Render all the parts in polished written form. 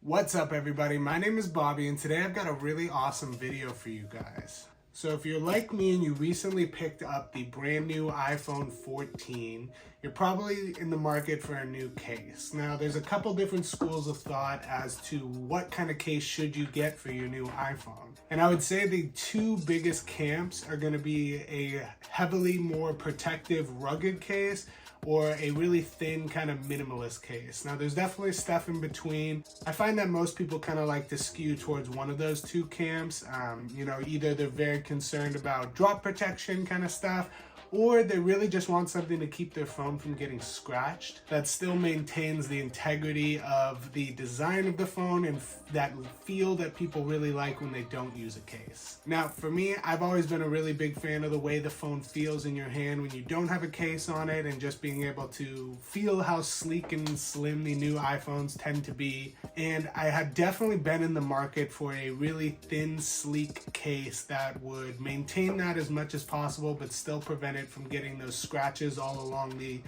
What's up everybody, my name is Bobby and today I've got a really awesome video for you guys. So if you're like me and you recently picked up the brand new iPhone 14, you're probably in the market for a new case. Now there's a couple different schools of thought as to what kind of case should you get for your new iPhone. And I would say the two biggest camps are going to be a heavily more protective rugged case or a really thin kind of minimalist case. Now there's definitely stuff in between. I find that most people kind of like to skew towards one of those two camps. Either they're very concerned about drop protection kind of stuff, or they really just want something to keep their phone from getting scratched that still maintains the integrity of the design of the phone and that feel that people really like when they don't use a case. Now for me, I've always been a really big fan of the way the phone feels in your hand when you don't have a case on it, and just being able to feel how sleek and slim the new iPhones tend to be. And I have definitely been in the market for a really thin, sleek case that would maintain that as much as possible but still prevent it from getting those scratches all along the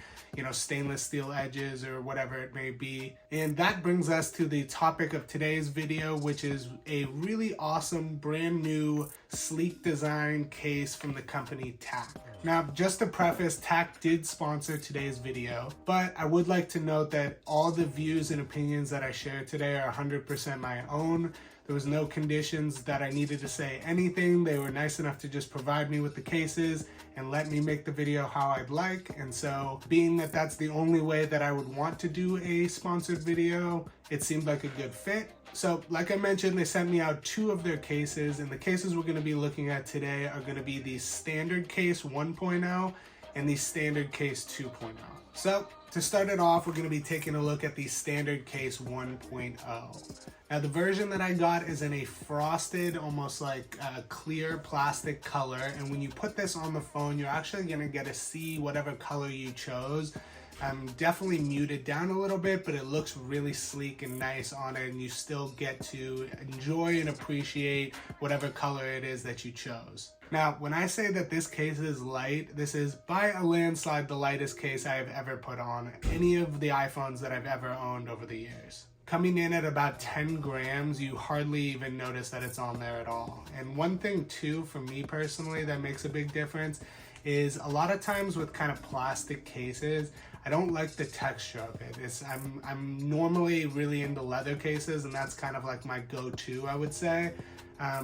stainless steel edges or whatever it may be. And that brings us to the topic of today's video, which is a really awesome brand new sleek design case from the company TAC. Now just to preface, TAC did sponsor today's video, but I would like to note that all the views and opinions that I share today are 100% my own. There was no conditions that I needed to say anything. They were nice enough to just provide me with the cases and let me make the video how I'd like. And so being that that's the only way that I would want to do a sponsored video, it seemed like a good fit. So like I mentioned, they sent me out two of their cases, and the cases we're going to be looking at today are going to be the standard case 1.0 and the standard case 2.0. So to start it off, we're going to be taking a look at the standard case 1.0. Now the version that I got is in a frosted, almost like a clear plastic color, and when you put this on the phone, you're actually going to get to see whatever color you chose. Definitely muted down a little bit, but it looks really sleek and nice on it, and you still get to enjoy and appreciate whatever color it is that you chose. Now, when I say that this case is light, this is by a landslide the lightest case I have ever put on any of the iPhones that I've ever owned over the years. Coming in at about 10 grams, you hardly even notice that it's on there at all. And one thing too, for me personally, that makes a big difference is a lot of times with kind of plastic cases, I don't like the texture of it. I'm normally really into leather cases, and that's kind of like my go-to, I would say.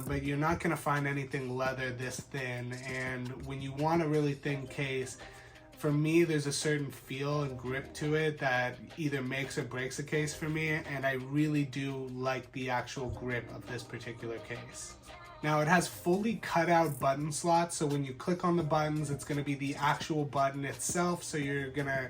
But you're not gonna find anything leather this thin, and when you want a really thin case, for me, there's a certain feel and grip to it that either makes or breaks a case for me, and I really do like the actual grip of this particular case. Now it has fully cut out button slots, so when you click on the buttons, it's going to be the actual button itself, so you're gonna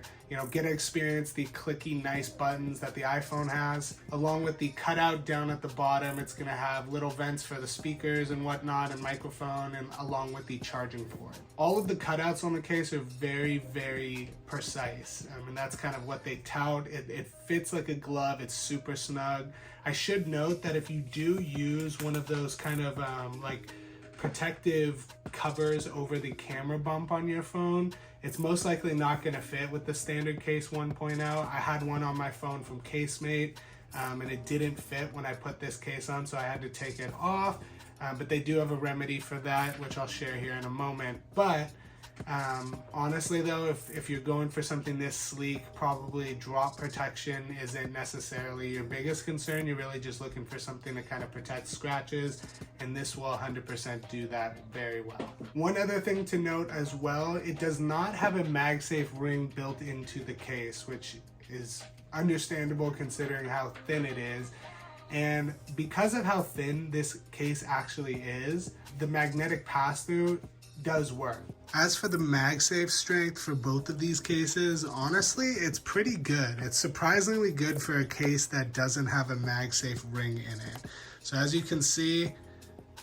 get to experience the clicky nice buttons that the iPhone has. Along with the cutout down at the bottom, it's going to have little vents for the speakers and whatnot, and microphone, and along with the charging port. All of the cutouts on the case are very, very precise. I mean, that's kind of what they tout. It fits like a glove. It's super snug. I should note that if you do use one of those kind of like protective covers over the camera bump on your phone, it's most likely not going to fit with the standard case 1.0. I had one on my phone from Casemate, and it didn't fit when I put this case on, so I had to take it off. But they do have a remedy for that, which I'll share here in a moment. But honestly though, if you're going for something this sleek, probably drop protection isn't necessarily your biggest concern. You're really just looking for something to kind of protect scratches, and this will 100% do that very well. One other thing to note as well, it does not have a Magsafe ring built into the case, which is understandable considering how thin it is. And because of how thin this case actually is, the magnetic pass-through does work. As for the MagSafe strength for both of these cases, honestly, it's pretty good. It's surprisingly good for a case that doesn't have a MagSafe ring in it. So as you can see,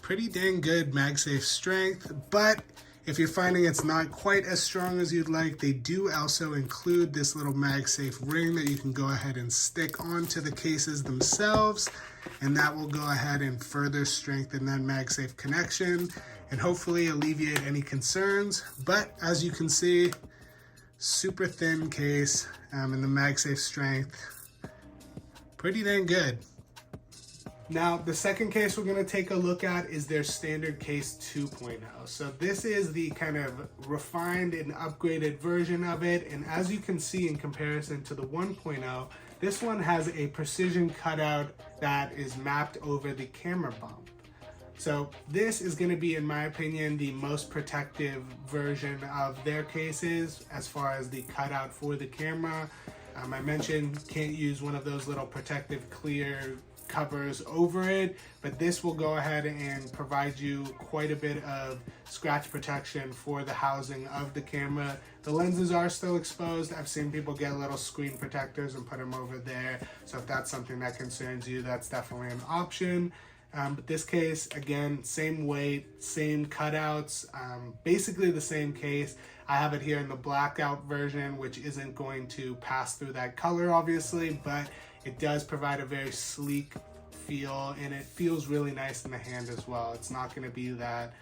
pretty dang good MagSafe strength, but if you're finding it's not quite as strong as you'd like, they do also include this little MagSafe ring that you can go ahead and stick onto the cases themselves, and that will go ahead and further strengthen that MagSafe connection and hopefully alleviate any concerns. But as you can see, super thin case, and the MagSafe strength, pretty dang good. Now, the second case we're going to take a look at is their standard case 2.0. So this is the kind of refined and upgraded version of it. And as you can see in comparison to the 1.0, this one has a precision cutout that is mapped over the camera bump. So this is going to be, in my opinion, the most protective version of their cases as far as the cutout for the camera. I mentioned can't use one of those little protective clear covers over it, but this will go ahead and provide you quite a bit of scratch protection for the housing of the camera. The lenses are still exposed. I've seen people get little screen protectors and put them over there, so if that's something that concerns you, that's definitely an option. But this case, again, same weight, same cutouts, basically the same case. I have it here in the blackout version, which isn't going to pass through that color, obviously, but it does provide a very sleek feel, and it feels really nice in the hand as well. It's not going to be that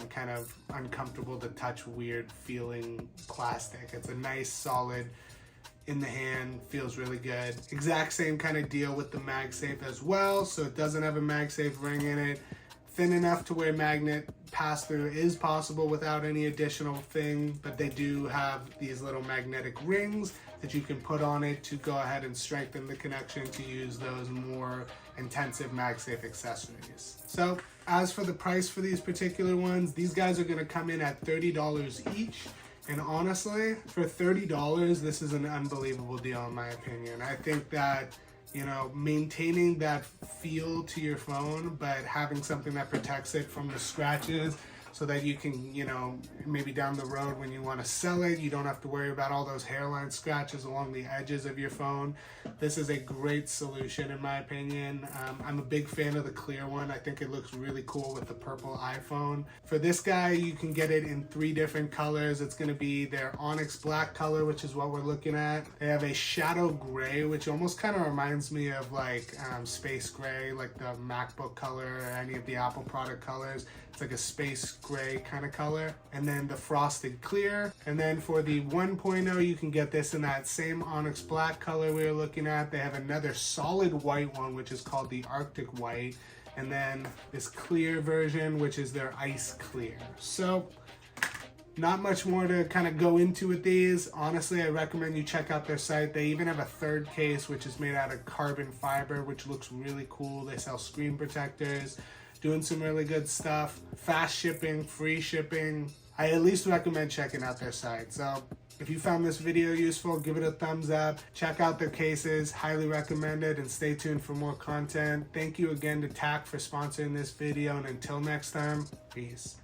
kind of uncomfortable to touch, weird feeling plastic. It's a nice, solid, in the hand, feels really good. Exact same kind of deal with the Magsafe as well. So it doesn't have a Magsafe ring in it. Thin enough to where magnet pass through is possible without any additional thing, but they do have these little magnetic rings that you can put on it to go ahead and strengthen the connection to use those more intensive Magsafe accessories. So as for the price for these particular ones, these guys are gonna come in at $30 each. And honestly, for $30, this is an unbelievable deal in my opinion. I think that, you know, maintaining that feel to your phone, but having something that protects it from the scratches so that you can, you know, maybe down the road when you want to sell it, you don't have to worry about all those hairline scratches along the edges of your phone. This is a great solution in my opinion. I'm a big fan of the clear one. I think it looks really cool with the purple iPhone. For this guy, you can get it in 3 different colors. It's going to be their onyx black color, which is what we're looking at. They have a shadow gray, which almost kind of reminds me of like space gray, like the MacBook color or any of the Apple product colors. It's like a space gray kind of color. And then the frosted clear. And then for the 1.0, you can get this in that same onyx black color we were looking at. They have another solid white one, which is called the Arctic White. And then this clear version, which is their ice clear. So not much more to kind of go into with these. Honestly, I recommend you check out their site. They even have a third case, which is made out of carbon fiber, which looks really cool. They sell screen protectors, doing some really good stuff. Fast shipping, free shipping. I at least recommend checking out their site. So if you found this video useful, give it a thumbs up. Check out their cases, highly recommend it, and stay tuned for more content. Thank you again to TAC for sponsoring this video, and until next time, peace.